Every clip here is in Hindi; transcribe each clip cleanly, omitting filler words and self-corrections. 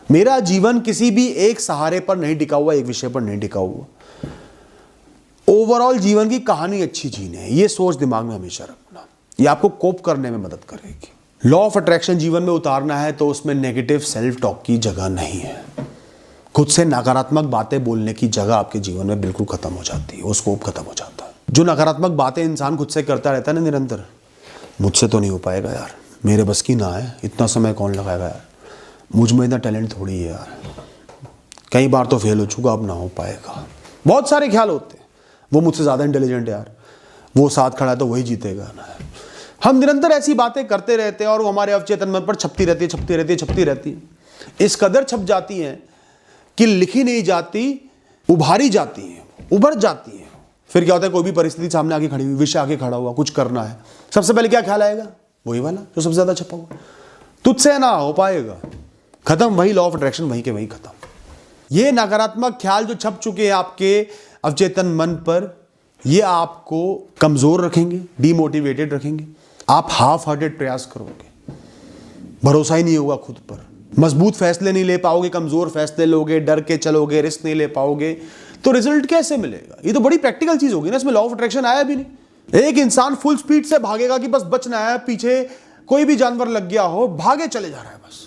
मेरा जीवन किसी भी एक सहारे पर नहीं टिका हुआ, एक विषय पर नहीं टिका हुआ। ओवरऑल जीवन की कहानी अच्छी जीने है, ये सोच दिमाग में हमेशा रखना। ये आपको कोप करने में मदद करेगी। लॉ ऑफ अट्रैक्शन जीवन में उतारना है तो उसमें नेगेटिव सेल्फ टॉक की जगह नहीं है। खुद से नकारात्मक बातें बोलने की जगह आपके जीवन में बिल्कुल खत्म हो जाती है, वो स्कोप खत्म हो जाता है। जो नकारात्मक बातें इंसान खुद से करता रहता है ना निरंतर, मुझसे तो नहीं हो पाएगा यार, मेरे बस की ना है, इतना समय कौन लगाएगा यार, मुझ में इतना टैलेंट थोड़ी है यार, कई बार तो फेल हो चुका, अब ना हो पाएगा। बहुत सारे ख्याल होते हैं, वो मुझसे ज़्यादा इंटेलिजेंट है यार, वो साथ खड़ा है तो वही जीतेगा ना। हम निरंतर ऐसी बातें करते रहते हैं और वो हमारे अवचेतन मन पर छपती रहती है। इस कदर छप जाती हैं कि लिखी नहीं जाती, उभारी जाती हैं, उभर जाती हैं। फिर क्या होता है, कोई भी परिस्थिति सामने आके खड़ी हुई, विषय आके खड़ा हुआ, कुछ करना है, सबसे पहले क्या ख्याल आएगा, वही वाला जो सबसे ज्यादा छपा हुआ, तुझसे ना हो पाएगा, खत्म। वही लॉ ऑफ अट्रैक्शन वहीं के वहीं खत्म। ये नकारात्मक ख्याल जो छप चुके हैं आपके अवचेतन मन पर, ये आपको कमजोर रखेंगे, डीमोटिवेटेड रखेंगे। आप हाफ हार्टेड प्रयास करोगे, भरोसा ही नहीं होगा खुद पर, मजबूत फैसले नहीं ले पाओगे, कमजोर फैसले लोगे, डर के चलोगे, रिस्क नहीं ले पाओगे, तो रिजल्ट कैसे मिलेगा? ये तो बड़ी प्रैक्टिकल चीज होगी ना, इसमें लॉ ऑफ अट्रैक्शन आया भी नहीं। एक इंसान फुल स्पीड से भागेगा कि बस बचना है, पीछे कोई भी जानवर लग गया हो, भागे चले जा रहा है बस,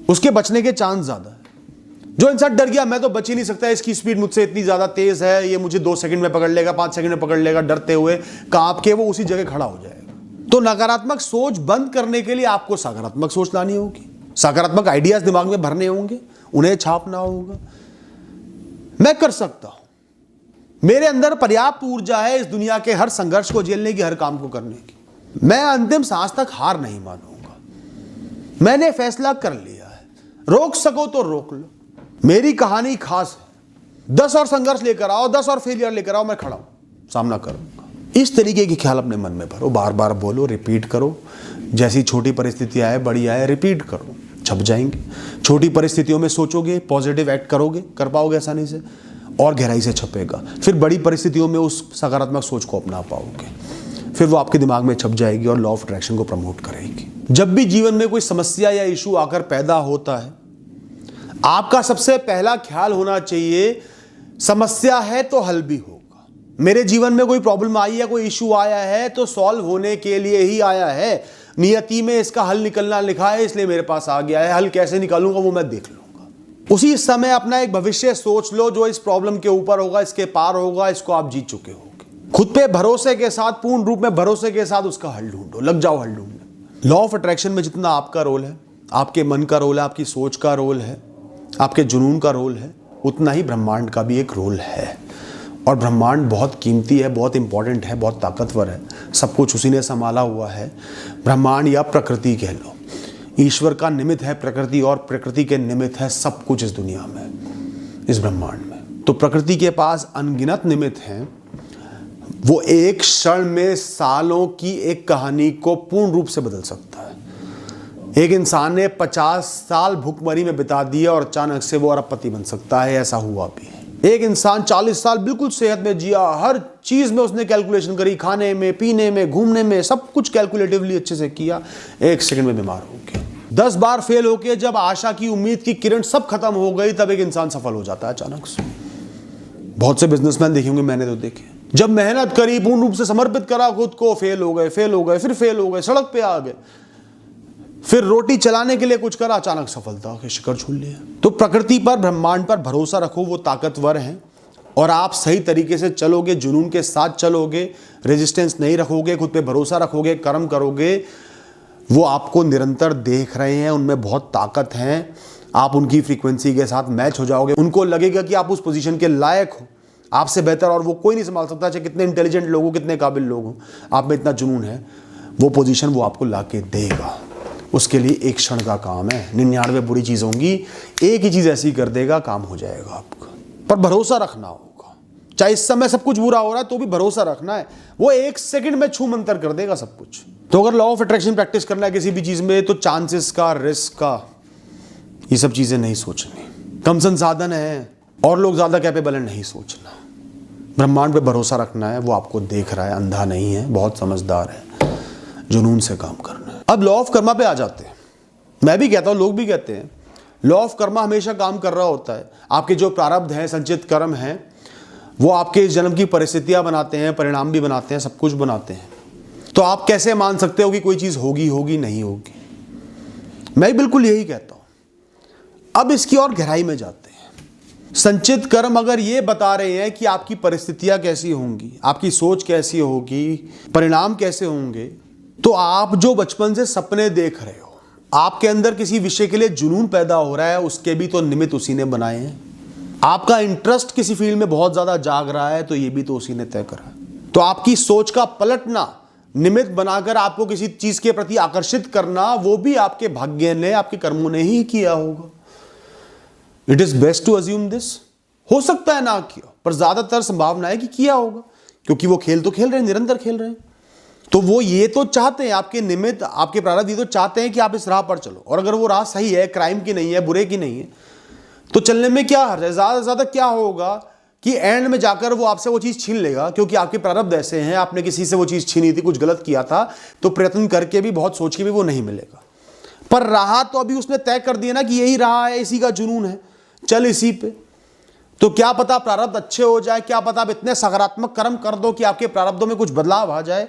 उसके बचने के चांस ज्यादा है। जो इंसान डर गया, मैं तो बच ही नहीं सकता, इसकी स्पीड मुझसे इतनी ज्यादा तेज है, ये मुझे 2 सेकंड में पकड़ लेगा, 5 सेकंड में पकड़ लेगा, डरते हुए कांप के वो उसी जगह खड़ा हो जाएगा। तो नकारात्मक सोच बंद करने के लिए आपको सकारात्मक सोच लानी होगी, सकारात्मक आइडियाज दिमाग में भरने होंगे, उन्हें छापना होगा। मैं कर सकता हूं, मेरे अंदर पर्याप्त ऊर्जा है इस दुनिया के हर संघर्ष को झेलने की, हर काम को करने की। मैं अंतिम सांस तक हार नहीं मानूंगा, मैंने फैसला कर लिया है, रोक सको तो रोक लो, मेरी कहानी खास है, 10 और संघर्ष लेकर आओ, 10 और फेलियर लेकर आओ, मैं खड़ा हूं, सामना करूंगा। इस तरीके के ख्याल अपने मन में भरो, बार बार बोलो, रिपीट करो। जैसी छोटी परिस्थिति आए, बड़ी आए, रिपीट करो, छप जाएंगे। छोटी परिस्थितियों में सोचोगे, पॉजिटिव एक्ट करोगे, कर पाओगे आसानी से, और गहराई से छपेगा। फिर बड़ी परिस्थितियों में उस सकारात्मक सोच को अपना पाओगे, फिर वो आपके दिमाग में छप जाएगी और लॉ ऑफ अट्रैक्शन को प्रमोट करेगी। जब भी जीवन में कोई समस्या या इशू आकर पैदा होता है, आपका सबसे पहला ख्याल होना चाहिए, समस्या है तो हल भी होगा। मेरे जीवन में कोई प्रॉब्लम आई है, कोई इशू आया है तो सॉल्व होने के लिए ही आया है, नियति में इसका हल निकलना लिखा है, इसलिए मेरे पास आ गया है। हल कैसे निकालूंगा वो मैं देख लूंगा। उसी समय अपना एक भविष्य सोच लो जो इस प्रॉब्लम के ऊपर होगा, इसके पार होगा, इसको आप जीत चुके होगे। खुद पे भरोसे के साथ, पूर्ण रूप में भरोसे के साथ उसका हल ढूंढो, लग जाओ हल ढूंढने। लॉ ऑफ अट्रैक्शन में जितना आपका रोल है, आपके मन का रोल है, आपकी सोच का रोल है, आपके जुनून का रोल है, उतना ही ब्रह्मांड का भी एक रोल है। और ब्रह्मांड बहुत कीमती है, बहुत इंपॉर्टेंट है, बहुत ताकतवर है, सब कुछ उसी ने संभाला हुआ है। ब्रह्मांड या प्रकृति कह लो, ईश्वर का निमित्त है प्रकृति, और प्रकृति के निमित्त है सब कुछ इस दुनिया में, इस ब्रह्मांड में। तो प्रकृति के पास अनगिनत निमित्त हैं, वो एक क्षण में सालों की एक कहानी को पूर्ण रूप से बदल सकता है। एक इंसान ने 50 साल भूखमरी में बिता दिया और अचानक से वो अरबपति बन सकता है, ऐसा हुआ भी है। एक इंसान 40 साल बिल्कुल सेहत में जिया, हर चीज में उसने कैलकुलेशन करी, खाने में, पीने में, घूमने में, सब कुछ कैलकुलेटिवली अच्छे से किया, 1 सेकंड में बीमार हो गया। 10 बार फेल होके जब आशा की, उम्मीद की किरण सब खत्म हो गई, तब एक इंसान सफल हो जाता है अचानक से। बहुत से बिजनेसमैन देखे होंगे, मैंने तो देखे, जब मेहनत करी, पूर्ण रूप से समर्पित करा खुद को, फेल हो गए, फिर फेल हो गए, सड़क पे आ गए, फिर रोटी चलाने के लिए कुछ करा, अचानक सफलता के शिखर छू लिया। तो प्रकृति पर, ब्रह्मांड पर भरोसा रखो, वो ताकतवर हैं, और आप सही तरीके से चलोगे, जुनून के साथ चलोगे, रेजिस्टेंस नहीं रखोगे, खुद पे भरोसा रखोगे, कर्म करोगे, वो आपको निरंतर देख रहे हैं, उनमें बहुत ताकत है, आप उनकी फ्रीक्वेंसी के साथ मैच हो जाओगे, उनको लगेगा कि आप उस पोजीशन के लायक हो, आपसे बेहतर और वो कोई नहीं संभाल सकता, चाहे कितने इंटेलिजेंट लोग हो, कितने काबिल लोग हो, आप में इतना जुनून है, वो पोजीशन वो आपको ला के देगा। उसके लिए एक क्षण का काम है, 99 बुरी चीज होंगी, एक ही चीज ऐसी कर देगा, काम हो जाएगा आपका। पर भरोसा रखना होगा, चाहे इस समय सब कुछ बुरा हो रहा है तो भी भरोसा रखना है, वो 1 सेकंड में छू मंतर कर देगा सब कुछ। तो अगर लॉ ऑफ अट्रैक्शन प्रैक्टिस करना है किसी भी चीज में, तो चांसेस का, रिस्क का, ये सब चीजें नहीं सोचनी। कम संसाधन है और लोग ज्यादा कैपेबल है, नहीं सोचना। ब्रह्मांड पे भरोसा रखना है, वो आपको देख रहा है, अंधा नहीं है, बहुत समझदार है, जुनून से काम करना है। अब लॉ ऑफ कर्मा पे आ जाते हैं। मैं भी कहता हूं, लोग भी कहते हैं लॉ ऑफ कर्मा हमेशा काम कर रहा होता है। आपके जो प्रारब्ध हैं, संचित कर्म हैं, वो आपके इस जन्म की परिस्थितियां बनाते हैं, परिणाम भी बनाते हैं, सब कुछ बनाते हैं। तो आप कैसे मान सकते हो कि कोई चीज होगी नहीं होगी? मैं बिल्कुल यही कहता हूं। अब इसकी और गहराई में जाते हैं। संचित कर्म अगर ये बता रहे हैं कि आपकी परिस्थितियां कैसी होंगी, आपकी सोच कैसी होगी, परिणाम कैसे होंगे, तो आप जो बचपन से सपने देख रहे हो, आपके अंदर किसी विषय के लिए जुनून पैदा हो रहा है, उसके भी तो निमित्त उसी ने बनाए हैं। आपका इंटरेस्ट किसी फील्ड में बहुत ज्यादा जाग रहा है, तो ये भी तो उसी ने तय करा है। तो आपकी सोच का पलटना, निमित्त बनाकर आपको किसी चीज के प्रति आकर्षित करना, वो भी आपके भाग्य ने, आपके कर्मों ने ही किया होगा। It is best to assume this. हो सकता है ना किया, पर ज्यादातर संभावना है कि किया होगा, क्योंकि वो खेल तो खेल रहे हैं, निरंतर खेल रहे हैं। तो वो ये तो चाहते हैं, आपके निमित्त, आपके प्रारब्ध ये तो चाहते हैं कि आप इस राह पर चलो। और अगर वो राह सही है, क्राइम की नहीं है, बुरे की नहीं है, तो चलने में क्या हर्ज है? ज्यादा से ज्यादा क्या होगा कि एंड में जाकर वो आपसे वो चीज छीन लेगा, क्योंकि आपके प्रारब्ध ऐसे हैं, आपने किसी से वो चीज छीनी थी, कुछ गलत किया था, तो प्रयत्न करके भी, बहुत सोच के भी वो नहीं मिलेगा। पर राह तो अभी उसने तय कर दिया ना कि यही राह है, इसी का जुनून है, चल इसी पे। तो क्या पता प्रारब्ध अच्छे हो जाए, क्या पता आप इतने सकारात्मक कर्म कर दो कि आपके प्रारब्धों में कुछ बदलाव आ जाए,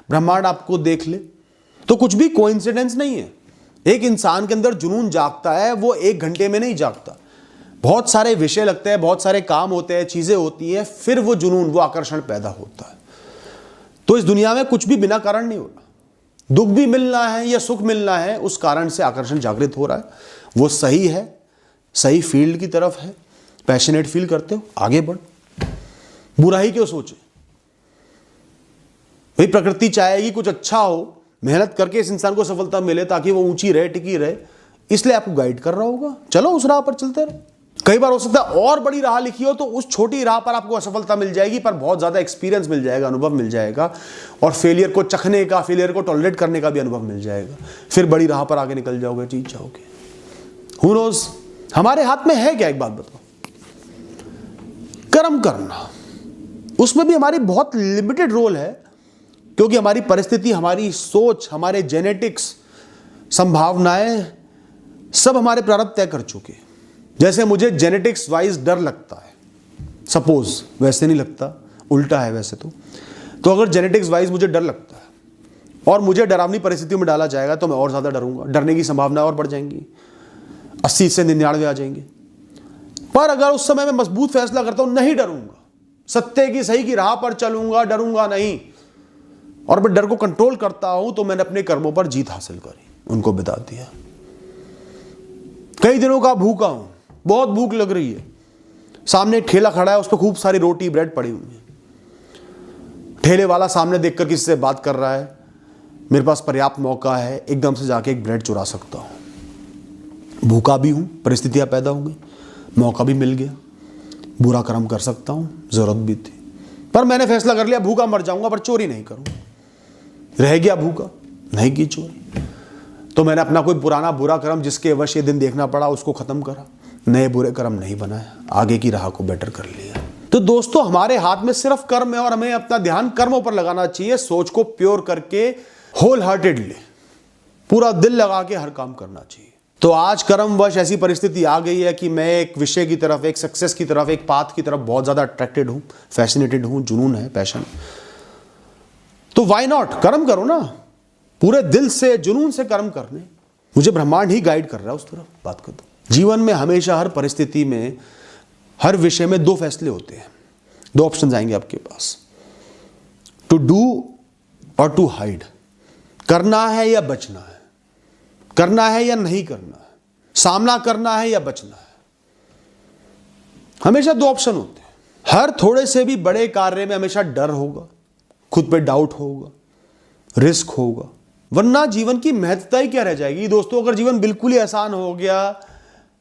ब्रह्मांड आपको देख ले। तो कुछ भी कोइंसिडेंस नहीं है। एक इंसान के अंदर जुनून जागता है, वो 1 घंटे में नहीं जागता। बहुत सारे विषय लगते हैं, बहुत सारे काम होते हैं, चीजें होती हैं, फिर वो जुनून, वो आकर्षण पैदा होता है। तो इस दुनिया में कुछ भी बिना कारण नहीं हो रहा। दुख भी मिलना है या सुख मिलना है, उस कारण से आकर्षण जागृत हो रहा है। वो सही है, सही फील्ड की तरफ है, पैशनेट फील करते हो, आगे बढ़। बुरा ही क्यों सोचे? भाई प्रकृति चाहेगी कुछ अच्छा हो, मेहनत करके इस इंसान को सफलता मिले ताकि वो ऊंची रहे, टिकी रहे, इसलिए आपको गाइड कर रहा होगा। चलो उस राह पर चलते रहो। कई बार हो सकता है और बड़ी राह लिखी हो, तो उस छोटी राह पर आपको असफलता मिल जाएगी, पर बहुत ज्यादा एक्सपीरियंस मिल जाएगा, अनुभव मिल जाएगा, और फेलियर को चखने का, फेलियर को टॉलरेट करने का भी अनुभव मिल जाएगा। फिर बड़ी राह पर आगे निकल जाओगे, जीत जाओगे। Who knows? हमारे हाथ में है क्या? एक बात बताओ, कर्म करना, उसमें भी हमारी बहुत लिमिटेड रोल है, क्योंकि हमारी परिस्थिति, हमारी सोच, हमारे जेनेटिक्स, संभावनाएं, सब हमारे प्रारब्ध तय कर चुके हैं। जैसे मुझे जेनेटिक्स वाइज डर लगता है, सपोज, वैसे नहीं लगता, उल्टा है वैसे तो अगर जेनेटिक्स वाइज मुझे डर लगता है और मुझे डरावनी परिस्थितियों में डाला जाएगा, तो मैं और ज्यादा डरूंगा, डरने की संभावना और बढ़ जाएंगी, 80 से 99 आ जाएंगे। पर अगर उस समय मैं मजबूत फैसला करता हूं, नहीं डरूंगा, सत्य की, सही की राह पर चलूंगा, डरूंगा नहीं, और मैं डर को कंट्रोल करता हूं, तो मैंने अपने कर्मों पर जीत हासिल करी, उनको बिता दिया। कई दिनों का भूखा हूं, बहुत भूख लग रही है, सामने एक ठेला खड़ा है, उस पर खूब सारी रोटी ब्रेड पड़ी हुई है। ठेले वाला सामने देखकर किसी से बात कर रहा है, मेरे पास पर्याप्त मौका है, एकदम से जाके एक ब्रेड चुरा सकता हूं। भूखा भी हूं, परिस्थितियां पैदा हो गई, मौका भी मिल गया, बुरा कर्म कर सकता हूं, जरूरत भी थी, पर मैंने फैसला कर लिया भूखा मर जाऊंगा, पर चोरी नहीं करूंगा। रह गया भूखा, नहीं की चोरी, तो मैंने अपना कोई पुराना बुरा कर्म जिसके वश ये दिन देखना पड़ा, उसको खत्म करा, नए बुरे कर्म नहीं बनाया, आगे की राह को बेटर कर लिया। तो दोस्तों, हमारे हाथ में सिर्फ कर्म है, और हमें अपना ध्यान कर्मों पर लगाना चाहिए, सोच को प्योर करके, होल हार्टेडली, पूरा दिल लगा के हर काम करना चाहिए। तो आज कर्मवश ऐसी परिस्थिति आ गई है कि मैं एक विषय की तरफ, एक सक्सेस की तरफ, एक पाथ की तरफ बहुत ज्यादा अट्रैक्टेड हूं, फैसिनेटेड हूं, जुनून है, पैशन। तो व्हाई नॉट, कर्म करो ना, पूरे दिल से, जुनून से कर्म करने। मुझे ब्रह्मांड ही गाइड कर रहा है उस तरफ, बात कर दो। जीवन में हमेशा, हर परिस्थिति में, हर विषय में 2 फैसले होते हैं, 2 ऑप्शंस आएंगे आपके पास, टू डू और टू हाइड। करना है या बचना है, करना है या नहीं करना है, सामना करना है या बचना है। हमेशा 2 ऑप्शन होते हैं। हर थोड़े से भी बड़े कार्य में हमेशा डर होगा, खुद पे डाउट होगा, रिस्क होगा, वरना जीवन की महत्वता ही क्या रह जाएगी दोस्तों। अगर जीवन बिल्कुल ही आसान हो गया,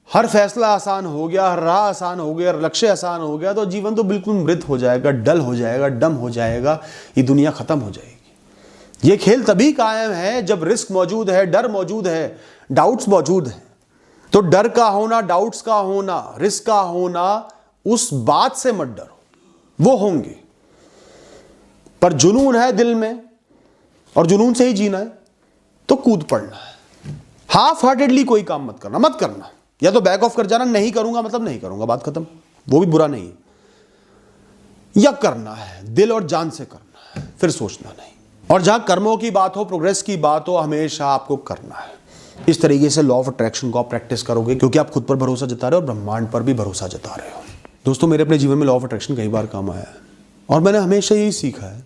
हर फैसला आसान हो गया, हर राह आसान हो गया, लक्ष्य आसान हो गया, तो जीवन तो बिल्कुल मृत हो जाएगा, डल हो जाएगा, डम हो जाएगा, ये दुनिया खत्म हो जाएगी। ये खेल तभी कायम है जब रिस्क मौजूद है, डर मौजूद है, डाउट्स मौजूद है। तो डर का होना, डाउट्स का होना, रिस्क का होना, उस बात से मत डरो, वो होंगे, पर जुनून है दिल में और जुनून से ही जीना है, तो कूद पड़ना है। हाफ हार्टेडली कोई काम मत करना, मत करना। या तो बैक ऑफ कर जाना, नहीं करूंगा मतलब नहीं करूंगा, बात खत्म, वो भी बुरा नहीं है। या करना है, दिल और जान से करना है, फिर सोचना नहीं। और जहां कर्मों की बात हो, प्रोग्रेस की बात हो, हमेशा आपको करना है। इस तरीके से लॉ ऑफ अट्रैक्शन को आप प्रैक्टिस करोगे, क्योंकि आप खुद पर भरोसा जता रहे हो और ब्रह्मांड पर भी भरोसा जता रहे हो। दोस्तों, मेरे अपने जीवन में लॉ ऑफ अट्रैक्शन कई बार काम आया है, और मैंने हमेशा यही सीखा है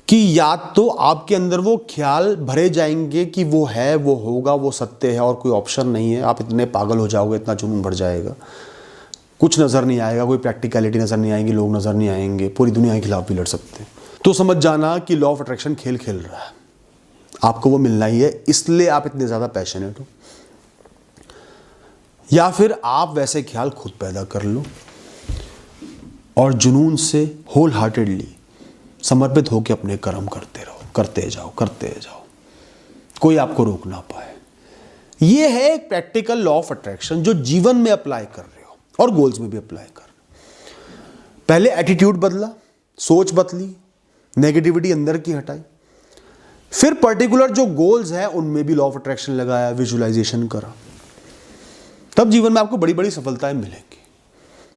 कि या तो आपके अंदर वो ख्याल भरे जाएंगे कि वो है, वो होगा, वो सत्य है और कोई ऑप्शन नहीं है, आप इतने पागल हो जाओगे, इतना जुनून भर जाएगा, कुछ नज़र नहीं आएगा, कोई प्रैक्टिकलिटी नज़र नहीं आएगी, लोग नज़र नहीं आएंगे, पूरी दुनिया के खिलाफ भी लड़ सकते हैं, तो समझ जाना कि लॉ ऑफ अट्रैक्शन खेल खेल रहा है, आपको वो मिलना ही है, इसलिए आप इतने ज़्यादा पैशनेट हो। या फिर आप वैसे ख्याल खुद पैदा कर लो और जुनून से होल हार्टेडली समर्पित होकर अपने कर्म करते रहो, करते जाओ, करते जाओ, कोई आपको रोक ना पाए। ये है एक प्रैक्टिकल लॉ ऑफ अट्रैक्शन जो जीवन में अप्लाई कर रहे हो और गोल्स में भी अप्लाई कर रहे हो। पहले एटीट्यूड बदला, सोच बदली, नेगेटिविटी अंदर की हटाई, फिर पर्टिकुलर जो गोल्स हैं उनमें भी लॉ ऑफ अट्रैक्शन लगाया, विजुअलाइजेशन करा, तब जीवन में आपको बड़ी बड़ी सफलताएं मिलेंगी।